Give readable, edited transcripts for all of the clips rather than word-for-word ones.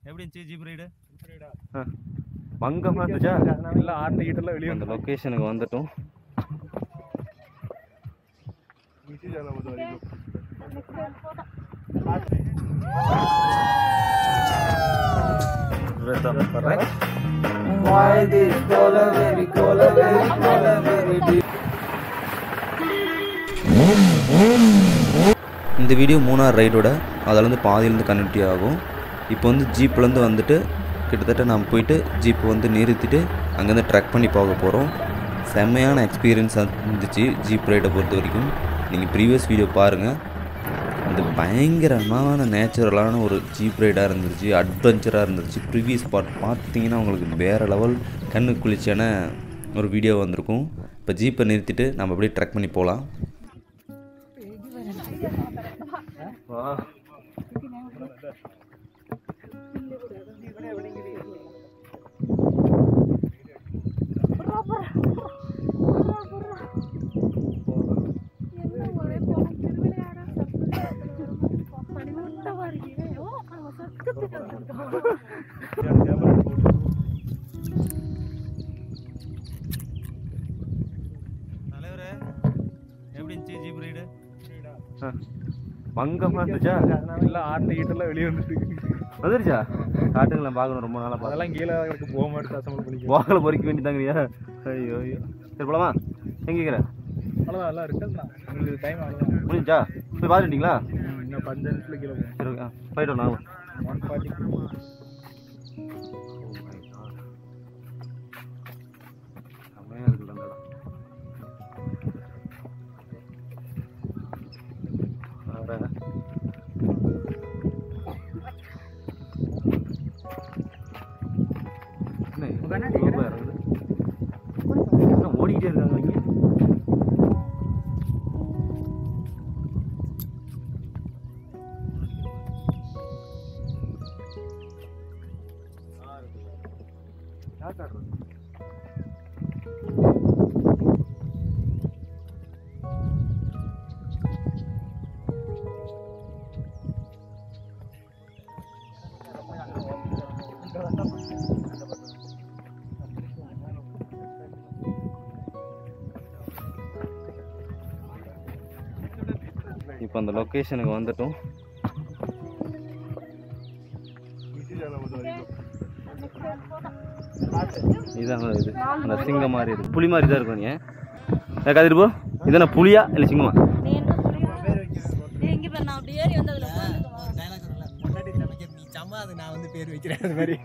எப்படி இருந்துச்சு jeep ride? பங்கமாக இருந்துச்சா? இல்லை ஆட்டிக்கிட்டெல்லாம் வெளியே அந்த லொக்கேஷனுக்கு வந்துட்டோம். இந்த வீடியோ மூணார் ரைடோட அதிலேருந்து பாதியிலேருந்து கனெக்டிவ் ஆகும். இப்போ வந்து ஜீப்லேருந்து வந்துட்டு கிட்டத்தட்ட நம்ம போயிட்டு ஜீப் வந்து நிறுத்திட்டு அங்கேருந்து ட்ரெக் பண்ணி போக போகிறோம். செம்மையான எக்ஸ்பீரியன்ஸாக இருந்துச்சு ஜீப் ரைடை பொறுத்த வரைக்கும். நீங்கள் ப்ரீவியஸ் வீடியோ பாருங்கள். அது பயங்கரமான நேச்சுரலான ஒரு ஜீப் ரைடாக இருந்துச்சு, அட்வென்ச்சராக இருந்துச்சு. ப்ரீவியஸ் பார்ட் பார்த்தீங்கன்னா உங்களுக்கு வேறு லெவல் கண்ணு குளிர்ச்சியான ஒரு வீடியோ வந்திருக்கும். இப்போ ஜீப்பை நிறுத்திட்டு நம்ம அப்படியே ட்ரெக் பண்ணி போகலாம். தலைவரே எப்படி இருந்துச்சு ஜீப் ரைடு? பங்கமாக இருந்துச்சா? இல்லை ஆட்டிக்கிட்டெல்லாம் வெளியே வந்துருச்சா? காட்டுங்களேன் பார்க்கணும், ரொம்ப நாளாக பார்க்கலாம். அதெல்லாம் கீழே எனக்கு போக மாட்டேன், அசம்பல் பண்ணிக்க வாக்கில் பொறிக்க வேண்டியதாங்கய்யா. ஐயோ ஐயோ, சரி போலாமா? எங்கே இருக்கிற? அவ்வளோதான் எல்லாம் இருக்குதுண்ணா. உங்களுக்கு டைம் ஆகுது முடிஞ்சா? போய் பார்த்துட்டீங்களா? இன்னும் 5 நிமிஷத்தில் கீழே போகும். சரி ஓகே, போயிட்டு வரணும். 140 செம்மையாக இருக்குல்ல அந்த இடம். ஓடிக்கிட்டே இருக்காங்க இங்கே. இப்போ அந்த லொக்கேஷனுக்கு வந்துட்டோம். இதான் இது அந்த சிங்கம் மாதிரி இருக்கு, புலி மாதிரி தான் இருக்கும். நீ கதிர்போ இதான புலியா இல்லை சிங்கமா? நான் வந்து பேர் வைக்கிறேன் அது மாதிரி.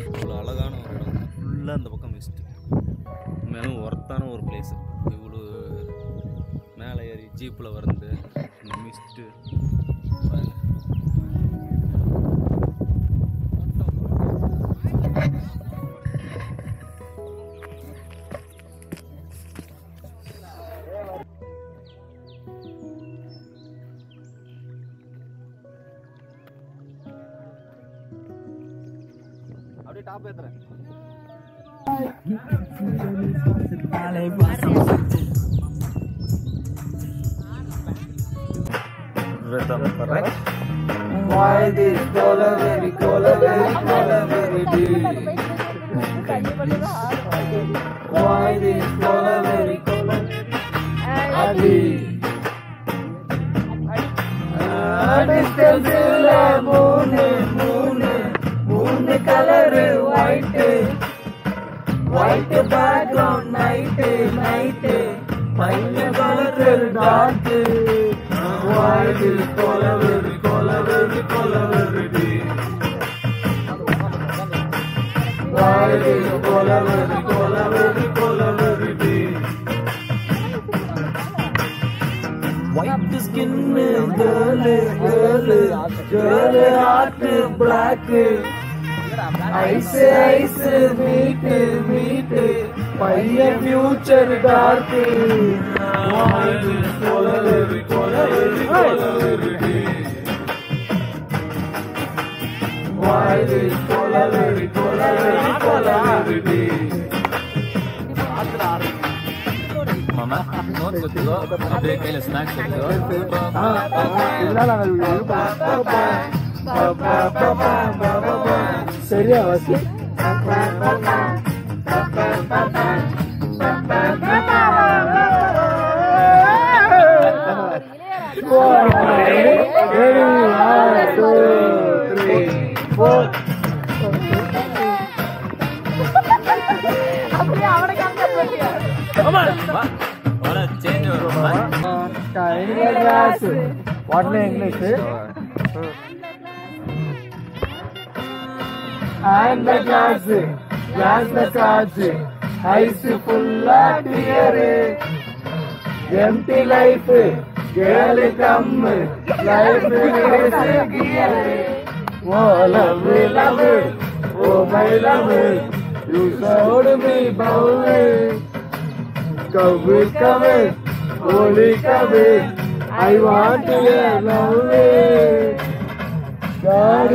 இவ்வளோ அழகான ஒரு இடம், ஃபுல்லாக அந்த பக்கம் மிஸ்ட். மேலும் ஒர்த்தான ஒரு பிளேஸ். இவ்வளோ மேலே ஏறி ஜீப்பில் வந்து இந்த மிஸ்ட்டு அப்படியே top ஏத்துறேன். Why this color very deep? Why this color very deep? Distance moon color white background night, pine color dark. Why this Kolaveri, Kolaveri, Kolaveri? Why this Kolaveri, Kolaveri, Kolaveri? White skin, girl, heart black. Ice, meat, my future dark. Why this Kolaveri, Kolaveri, Kolaveri? Why this Kolaveri, Kolaveri, Kolaveri? Mama, not good to go. Update kind of snacks to go. Seria, assim? What a change of mind. What in English? And the glass the cards, ice full of tear. Empty life, girl come, life is gear. Oh love, oh my love, you showed me bow. Come, holy come, I want to love. God,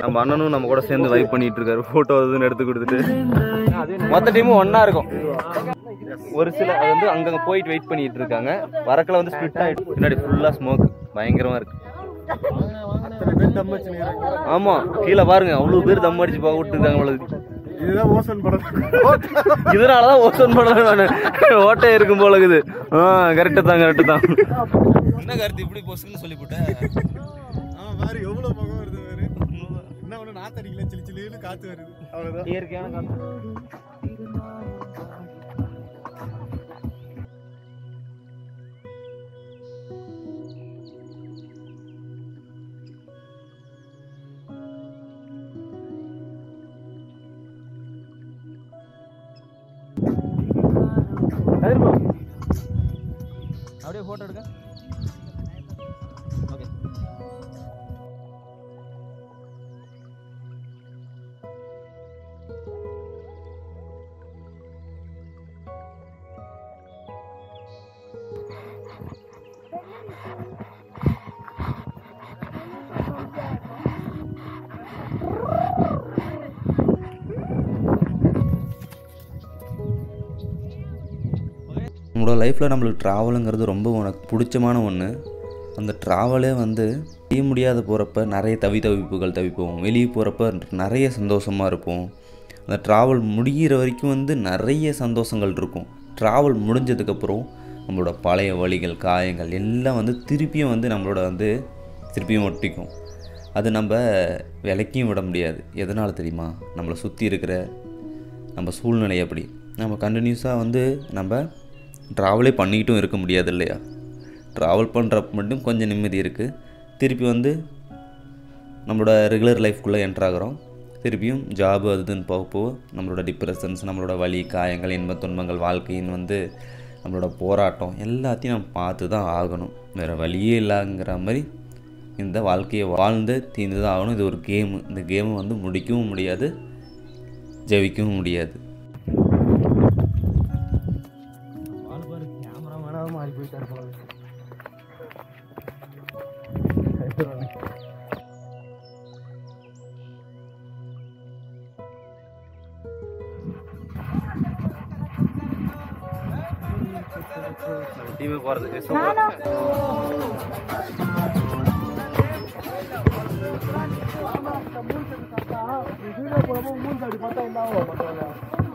நம்ம அண்ணனும் நம்ம கூட சேர்ந்து vibe பண்ணிட்டு இருக்காரு. Photo அதுன்னு எடுத்து கொடுத்துட்டு மொத்த டீமும் ஒன்னா இருக்கும். ஒரு சில வந்து அங்கங்க போயிட்டு வெயிட் பண்ணிட்டு இருக்காங்க. வரக்கல வந்து ஸ்பிளிட் ஆயிட்டு பின்னாடி ஃபுல்லா ஸ்மோக் பயங்கரமா இருக்கு. ஆமா, கீழே பாருங்க அவ்வளவு பேர் தம் அடிச்சு போக விட்டு இருக்காங்க. இதனாலதான் ஓசோன் படம் நானு ஓட்டை இருக்கும் போல இருக்குது. கரெக்டு தான். என்ன கருத்து இப்படி போசுன்னு சொல்லி போட்டேன். எவ்வளவு பக்கம் வருது வேறு என்ன ஒண்ணு நாத்தடிக்கல சிலி சிலின்னு காத்து வருது. அவ்வளவுதான் இயற்கையான காத்து. அப்படியே போட்டோ எடுக்க. ஓகே. நம்மளோட லைஃப்பில் நம்மளுக்கு ட்ராவலுங்கிறது ரொம்ப உனக்கு பிடிச்சமான ஒன்று. அந்த ட்ராவலே வந்து செய்ய முடியாத போகிறப்ப நிறைய தவிப்புகள் தவிப்போம். வெளியே போகிறப்ப நிறைய சந்தோஷமாக இருப்போம். அந்த ட்ராவல் முடிகிற வரைக்கும் வந்து நிறைய சந்தோஷங்கள் இருக்கும். ட்ராவல் முடிஞ்சதுக்கப்புறம் நம்மளோட பழைய வலிகள் காயங்கள் எல்லாம் வந்து திருப்பியும் வந்து நம்மளோட வந்து திருப்பியும் ஒட்டிக்கும். அது நம்ம விலைக்கும் விட முடியாது. எதனால் தெரியுமா? நம்மளை சுற்றி இருக்கிற நம்ம சூழ்நிலை அப்படி. நம்ம கண்டினியூஸாக வந்து நம்ம ட்ராவலே பண்ணிக்கிட்டும் இருக்க முடியாது இல்லையா? ட்ராவல் பண்ணுறப்ப மட்டும் கொஞ்சம் நிம்மதி இருக்குது. திருப்பி வந்து நம்மளோட ரெகுலர் லைஃப்குள்ளே என்ட்ராகிறோம். திருப்பியும் ஜாபு அதுன்னு போக நம்மளோட டிப்ரெஷன்ஸ், நம்மளோட வலி காயங்கள், இன்பத் துன்பங்கள், வாழ்க்கையின் வந்து நம்மளோட போராட்டம் எல்லாத்தையும் நம்ம பார்த்து தான் ஆகணும். வேறு வழியே இல்லைங்கிற மாதிரி இந்த வாழ்க்கையை வாழ்ந்து தீர்ந்து தான் ஆகணும். இது ஒரு கேமு. இந்த கேமை வந்து முடிக்கவும் முடியாது, ஜெயிக்கவும் முடியாது. டீமே போகிறதுக்கு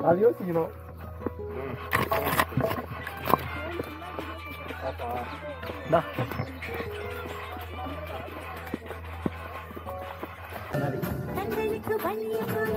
அது யோசிக்கணும். கண்களுக்கு பள்ளிய போல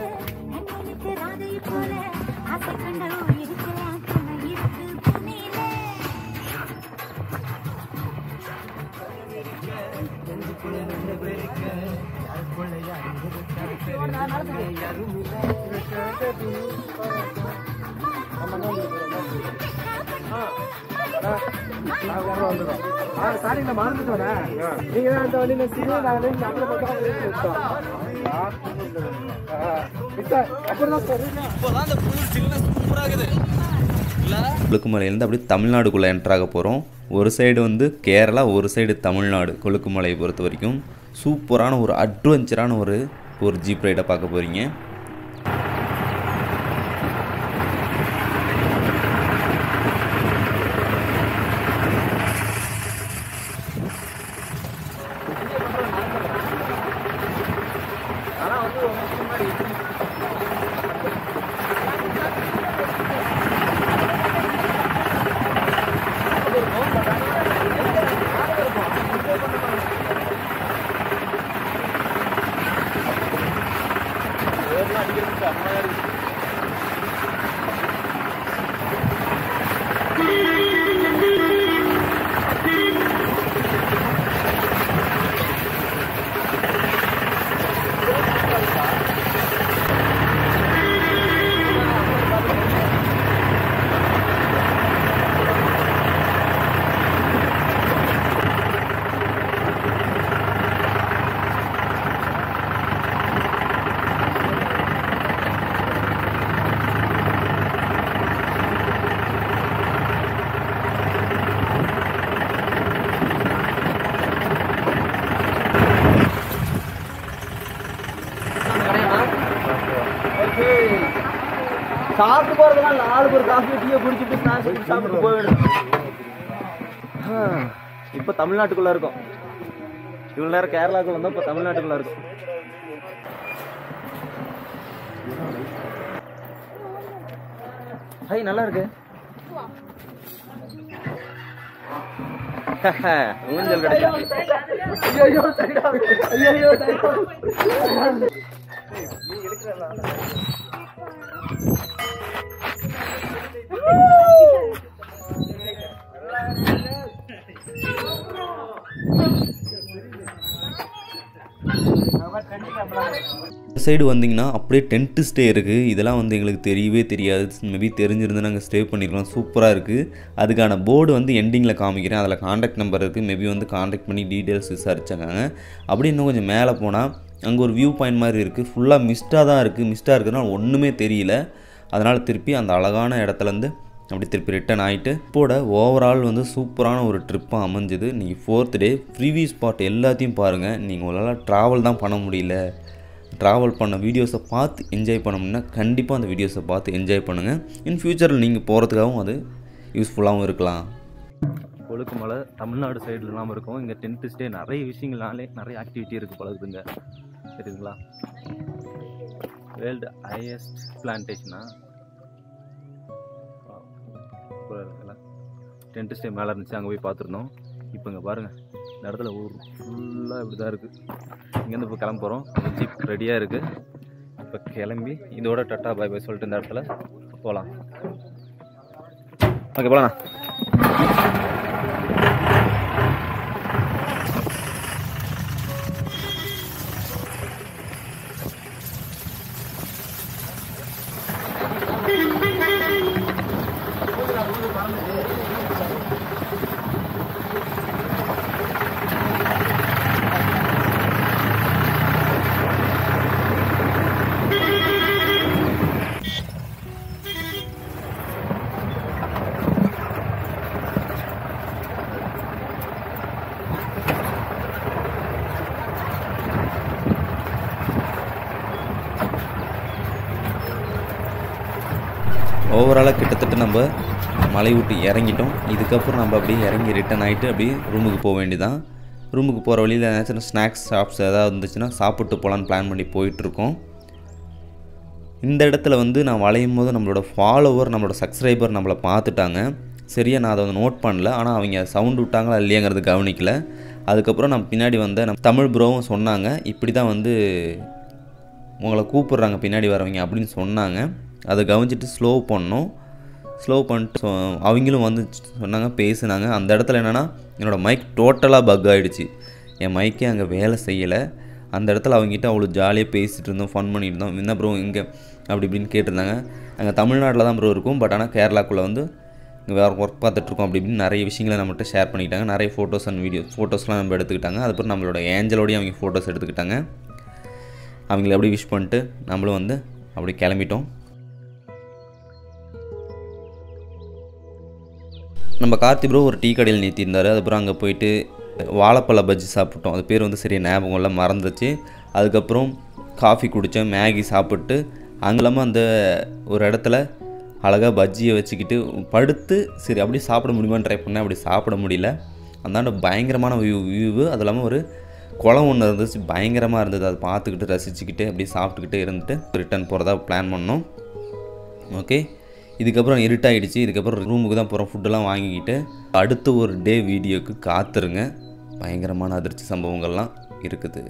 ஸ்டார்டிங்ல மறந்துட்டு வரேன். நீங்க தான் அந்த வழியில சிறு நாங்கள் அப்புறம் கொழுக்குமலையிலேருந்து அப்படியே தமிழ்நாடுக்குள்ளே என்ட்ராக போகிறோம். ஒரு சைடு வந்து கேரளா, ஒரு சைடு தமிழ்நாடு. கொழுக்குமலையை பொறுத்த வரைக்கும் சூப்பரான ஒரு அட்வென்ச்சரான ஒரு ஜீப் ரைடை பார்க்க போகிறீங்க. சாப்பிட்டு போறதுலாம் 4 பேர் காஃபி டீயை குடிச்சிட்டு ஸ்நாக்ஸ் சாப்பிட்டு போயிடும். இப்போ தமிழ்நாட்டுக்குள்ள இருக்கும். இவ்வளவு நேரம் கேரளாக்குள்ள வந்தா இப்போ தமிழ்நாட்டுக்குள்ள இருக்கும். ஹை நல்லா இருக்கு. ஊஞ்சல் கிடைக்கும். ஐயோ சைடா ஐயோ சைடா நீ எடுக்கறல. சைடு வந்தீங்கன்னா அப்படியே டென்ட்டு ஸ்டே இருக்குது. இதெல்லாம் வந்து எங்களுக்கு தெரியவே தெரியாது. மேபி தெரிஞ்சிருந்து நாங்கள் ஸ்டே பண்ணியிருக்கோம். சூப்பராக இருக்குது. அதுக்கான போர்டு வந்து எண்டிங்கில் காமிக்கிறேன். அதில் காண்டாக்ட் நம்பர் இருக்குது. மேபி வந்து காண்டாக்ட் பண்ணி டீட்டெயில்ஸ் விசாரிச்சாங்க. அப்படி இன்னும் கொஞ்சம் மேலே போனால் அங்கே ஒரு வியூ பாயிண்ட் மாதிரி இருக்குது. ஃபுல்லாக மிஸ்ட்டாக தான் இருக்குது. மிஸ்ட்டாக இருக்கிறதுனால ஒன்றுமே தெரியல. அதனால் திருப்பி அந்த அழகான இடத்துலேருந்து அப்படி திருப்பி ரிட்டன் ஆகிட்டு இப்போட ஓவரால் வந்து சூப்பரான ஒரு ட்ரிப்பாக அமைஞ்சுது. நீங்கள் 4th டே ஃப்ரீவி ஸ்பாட் எல்லாத்தையும் பாருங்கள். நீங்கள் உங்களால் ட்ராவல் தான் பண்ண முடியல. ட்ராவல் பண்ண வீடியோஸை பார்த்து என்ஜாய் பண்ணோம்னா கண்டிப்பாக அந்த வீடியோஸை பார்த்து என்ஜாய் பண்ணுங்கள். இன் ஃப்யூச்சரில் நீங்கள் போகிறதுக்காகவும் அது யூஸ்ஃபுல்லாகவும் இருக்கலாம். கொழுக்குமலை தமிழ்நாடு சைடில் இல்லாமல் இருக்கும். இங்கே டென்த்து ஸ்டே நிறைய விஷயங்கள்னாலே நிறைய ஆக்டிவிட்டி இருக்குது பழகுதுங்க. சரிங்களா? வேர்ல்டு ஹையஸ்ட் பிளான்டேஷனா டென்ட் ஸ்டே மேலே இருந்துச்சு. அங்கே போய் பார்த்துருந்தோம். இப்போ இங்கே பாருங்கள், இந்த இடத்துல ஊர் ஃபுல்லாக இப்படி தான் இருக்குது. இங்கேருந்து இப்போ கிளம்ப போகிறோம். ஜீப் ரெடியாக இருக்குது. இப்போ கிளம்பி இதோட டட்டா பாய் பாய் சொல்லிட்டு இந்த இடத்துல போகலாம். ஓகே போகலாம். ஓவராலாக கிட்டத்தட்ட நம்ம மலை விட்டு இறங்கிட்டோம். இதுக்கப்புறம் நம்ம அப்படியே இறங்கி ரிட்டன் ஆகிட்டு அப்படியே ரூமுக்கு போக வேண்டியதான். ரூமுக்கு போகிற வழியில் ஏதாச்சும் ஸ்நாக்ஸ் ஷாப்ஸ் ஏதாவது இருந்துச்சுன்னா சாப்பிட்டு போகலான்னு பிளான் பண்ணி போயிட்டுருக்கோம். இந்த இடத்துல வந்து நான் வளையும் போது நம்மளோட ஃபாலோவர், நம்மளோட சப்ஸ்கிரைபர் நம்மளை பார்த்துட்டாங்க. சரியாக நான் அதை வந்து நோட் பண்ணல. ஆனால் அவங்க சவுண்டு விட்டாங்களா இல்லையாங்கிறது கவனிக்கல. அதுக்கப்புறம் நம்ம பின்னாடி வந்த நம்ம தமிழ் ப்ரோவும் சொன்னாங்க, இப்படி தான் வந்து உங்களை கூப்பிட்றாங்க பின்னாடி வரவங்க அப்படின்னு சொன்னாங்க. அதை கவனிச்சிட்டு ஸ்லோ பண்ணோம். ஸ்லோ பண்ணிட்டு அவங்களும் வந்து சொன்னாங்க, பேசுனாங்க. அந்த இடத்துல என்னென்னா என்னோடய மைக் டோட்டலாக பக் ஆகிடுச்சு. என் மைக்கே அங்கே வேலை செய்யலை. அந்த இடத்துல அவங்ககிட்ட அவ்வளோ ஜாலியாக பேசிகிட்டு இருந்தோம், ஃபன் பண்ணிட்டு இருந்தோம். என்ன ப்ரோ இங்கே அப்படி இப்படின்னு கேட்டிருந்தாங்க. அங்கே தமிழ்நாட்டில் தான் ப்ரோ இருக்கும், பட் ஆனால் கேரளாக்குள்ளே வந்து இங்கே வேறு ஒர்க் பார்த்துட்ருக்கோம் அப்படி இப்படின்னு நிறைய விஷயங்களை நம்மகிட்ட ஷேர் பண்ணிக்கிட்டாங்க. நிறைய ஃபோட்டோஸ் அண்ட் ஃபோட்டோஸ்லாம் நம்ம எடுத்துக்கிட்டாங்க. அதுக்கப்புறம் நம்மளோட ஏஞ்சலோடையும் அவங்க ஃபோட்டோஸ் எடுத்துக்கிட்டாங்க. அவங்கள எப்படி விஷ் பண்ணிட்டு நம்மளும் வந்து அப்படி கிளம்பிட்டோம். நம்ம கார்த்தி ப்ரோ ஒரு டீ கடையில் நிறுத்தியிருந்தார். அதுக்கப்புறம் அங்கே போயிட்டு வாழைப்பழ பஜ்ஜி சாப்பிட்டோம். அது பேர் வந்து சரியாக ஞாபகம் எல்லாம் மறந்துச்சு. அதுக்கப்புறம் காஃபி குடித்தேன், மேகி சாப்பிட்டு அங்கே இல்லாமல் அந்த ஒரு இடத்துல அழகாக பஜ்ஜியை வச்சுக்கிட்டு படுத்து சரி அப்படியே சாப்பிட முடியுமான்னு ட்ரை பண்ணேன். அப்படி சாப்பிட முடியல. அந்தாண்ட பயங்கரமான வியூவு, அது இல்லாமல் ஒரு குளம் ஒன்று இருந்துச்சு, பயங்கரமாக இருந்தது. அதை பார்த்துக்கிட்டு ரசிச்சுக்கிட்டு அப்படியே சாப்பிட்டுக்கிட்டு இருந்துட்டு ரிட்டர்ன் போகிறதா பிளான் பண்ணோம். ஓகே, இதுக்கப்புறம் இருட்டாகிடுச்சு. இதுக்கப்புறம் ரூமுக்கு தான் போகிறோம். ஃபுட்டெல்லாம் வாங்கிக்கிட்டு அடுத்த ஒரு டே வீடியோக்கு காத்துருங்க. பயங்கரமான அதிர்ச்சி சம்பவங்கள்லாம் இருக்குது.